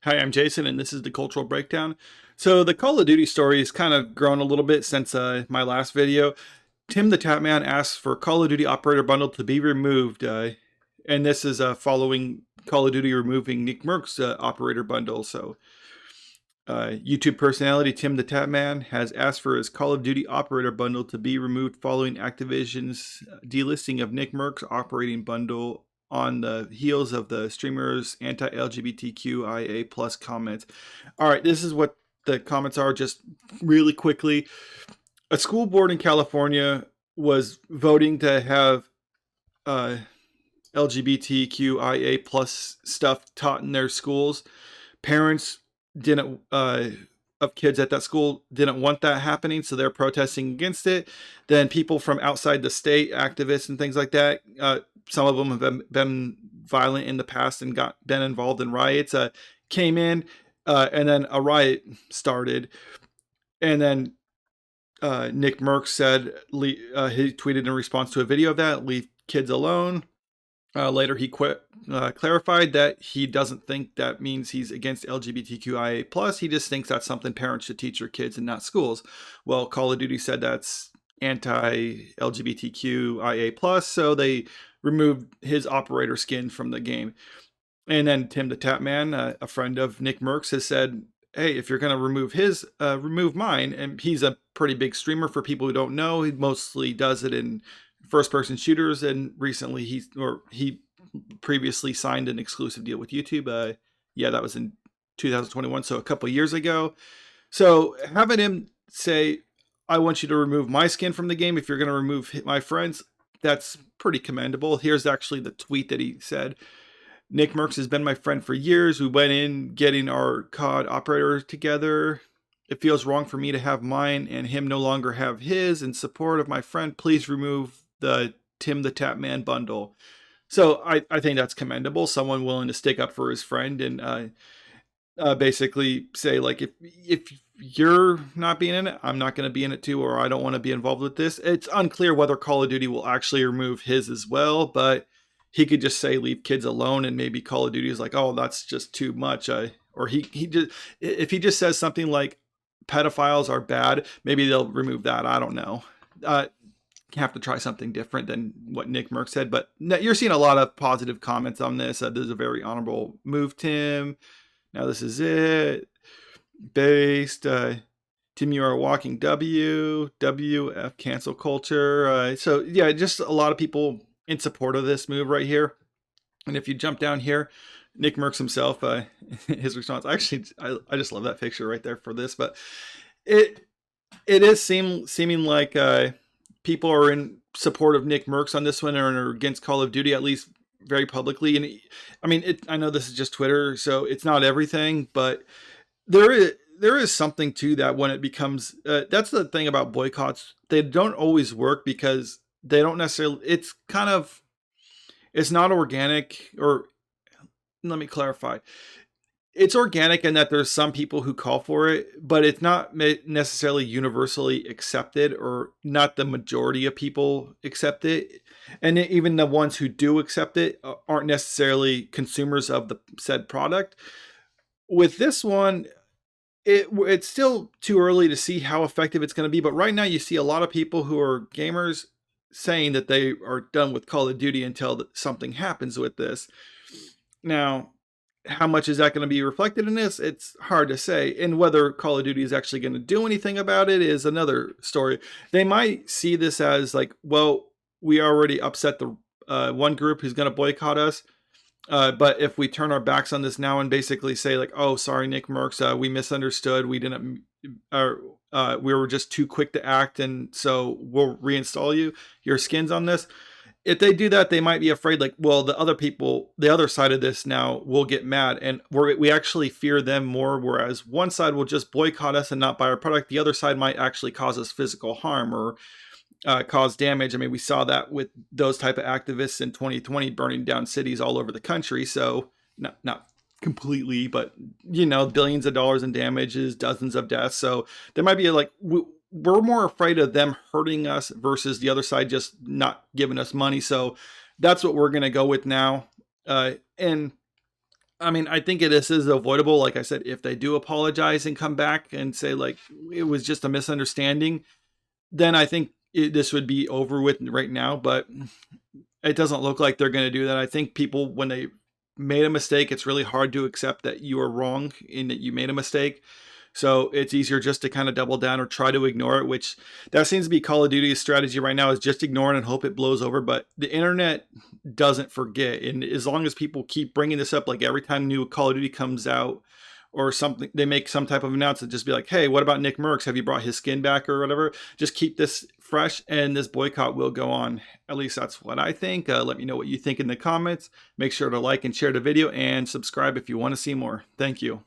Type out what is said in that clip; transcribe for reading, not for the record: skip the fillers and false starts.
Hi, I'm Jason, and this is the Cultural Breakdown. So the Call of Duty story has kind of grown a little bit since my last video. TimTheTatman asks for Call of Duty Operator Bundle to be removed, and this is following Call of Duty removing Nickmercs Operator Bundle. So YouTube personality TimTheTatman has asked for his Call of Duty Operator Bundle to be removed following Activision's delisting of Nickmercs Operating Bundle on the heels of the streamer's anti-LGBTQIA plus comments. All right, this is what the comments are just really quickly. A school board in California was voting to have LGBTQIA plus stuff taught in their schools. Parents didn't of kids at that school didn't want that happening, so they're protesting against it. Then people from outside the state, activists and things like that, some of them have been violent in the past and been involved in riots, came in, and then a riot started. And then Nickmercs said, he tweeted in response to a video of that, leave kids alone. Later, he clarified that he doesn't think that means he's against LGBTQIA+. He just thinks that's something parents should teach their kids and not schools. Well, Call of Duty said that's anti-LGBTQIA+, so they removed his operator skin from the game. And then TimTheTatman, a friend of Nickmercs, has said, hey, if you're going to remove his, remove mine. And he's a pretty big streamer for people who don't know. He mostly does it in first-person shooters, and recently he previously signed an exclusive deal with YouTube. Yeah, that was in 2021, so a couple years ago. So having him say, I want you to remove my skin from the game if you're going to remove my friends, that's pretty commendable. Here's actually the tweet that he said. Nickmercs has been my friend for years. We went in getting our COD operator together. It feels wrong for me to have mine and him no longer have his. In support of my friend, please remove the TimTheTatman bundle. So I think that's commendable. Someone willing to stick up for his friend and basically say, like, if you're not being in it, I'm not going to be in it too, or I don't want to be involved with this. It's unclear whether Call of Duty will actually remove his as well, but he could just say leave kids alone, and maybe Call of Duty is like, oh, that's just too much. Or he just, if he just says something like pedophiles are bad, maybe they'll remove that. I don't know. Have to try something different than what Nickmercs said, but you're seeing a lot of positive comments on this. This is a very honorable move, Tim. Now this is it. Based, Tim, you are a walking WF cancel culture. So yeah, just a lot of people in support of this move right here. And if you jump down here, Nickmercs himself, his response. Actually, I just love that picture right there for this. But it is seeming like people are in support of Nickmercs on this one, or are against Call of Duty, at least very publicly. And I mean, I know this is just Twitter, so it's not everything, but there is something to that when it becomes. That's the thing about boycotts; they don't always work because they don't necessarily. It's not organic. Or let me clarify. It's organic in that there's some people who call for it, but it's not necessarily universally accepted, or not the majority of people accept it. And even the ones who do accept it aren't necessarily consumers of the said product. With this one, it's still too early to see how effective it's going to be. But right now you see a lot of people who are gamers saying that they are done with Call of Duty until something happens with this. Now, how much is that going to be reflected in this? It's hard to say. And whether Call of Duty is actually going to do anything about it is another story. They might see this as like, well, we already upset the one group who's going to boycott us. But if we turn our backs on this now and basically say like, oh, sorry, Nickmercs, we misunderstood. We didn't, we were just too quick to act. And so we'll reinstall your skins on this. If they do that, they might be afraid, like, well, the other side of this now will get mad, and we actually fear them more, whereas one side will just boycott us and not buy our product. The other side might actually cause us physical harm or cause damage. I mean, we saw that with those type of activists in 2020 burning down cities all over the country. So not completely, but, billions of dollars in damages, dozens of deaths. So there might be like, we're more afraid of them hurting us versus the other side just not giving us money. So that's what we're going to go with now. And I mean, I think this is avoidable. Like I said, if they do apologize and come back and say like it was just a misunderstanding, then I think this would be over with right now. But it doesn't look like they're going to do that. I think people, when they made a mistake, it's really hard to accept that you are wrong and that you made a mistake. So it's easier just to kind of double down or try to ignore it, which that seems to be Call of Duty's strategy right now, is just ignore it and hope it blows over. But the internet doesn't forget. And as long as people keep bringing this up, like every time new Call of Duty comes out or something, they make some type of announcement, just be like, hey, what about Nickmercs? Have you brought his skin back or whatever? Just keep this fresh and this boycott will go on. At least that's what I think. Let me know what you think in the comments. Make sure to like and share the video and subscribe if you want to see more. Thank you.